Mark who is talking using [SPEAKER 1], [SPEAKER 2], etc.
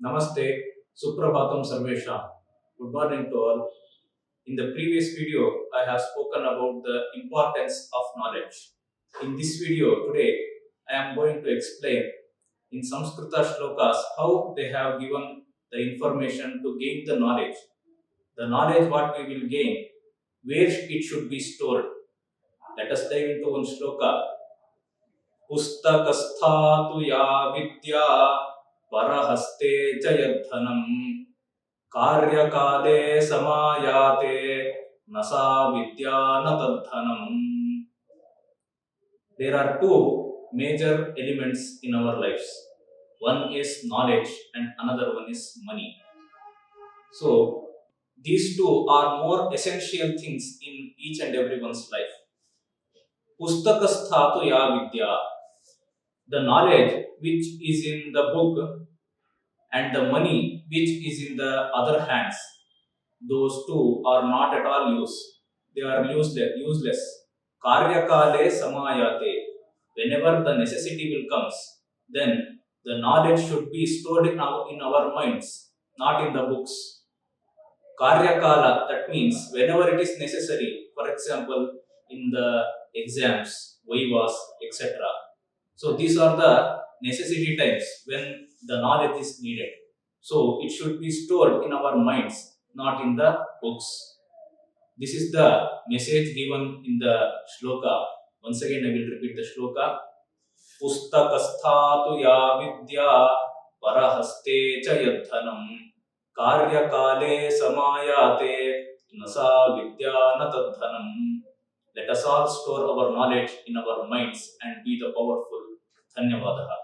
[SPEAKER 1] Namaste, Suprabhatam Sarvesham. Good morning to all. In the previous video, I have spoken about the importance of knowledge. In this video today, I am going to explain in Samskrita shlokas how they have given the information to gain the knowledge. The knowledge what we will gain, where it should be stored. Let us dive into one shloka. पुस्तकस्थातु या विद्या परहस्ते च यद्धनं कार्यकाले समायाते न सा विद्या न तद्धनम्. There are two major elements in our lives. One is knowledge and another one is money. So these two are more essential things in each and everyone's life. Pustakasthatu ya vidya, the knowledge which is in the book and the money which is in the other hands, those two are not at all use. They are useless. Karyakale samayate. Whenever the necessity will comes, then the knowledge should be stored in our minds, not in the books. Karyakala, that means whenever it is necessary, for example, in the exams, vivas, etc. So these are the necessity times when the knowledge is needed. So it should be stored in our minds, not in the books. This is the message given in the shloka. Once again, I will repeat the shloka. Pustakasthatu ya vidya parahaste cha yadhanam karyakale samayate nasa vidya na tadhanam. Let us all store our knowledge in our minds and be the powerful. ಧನ್ಯವಾದः.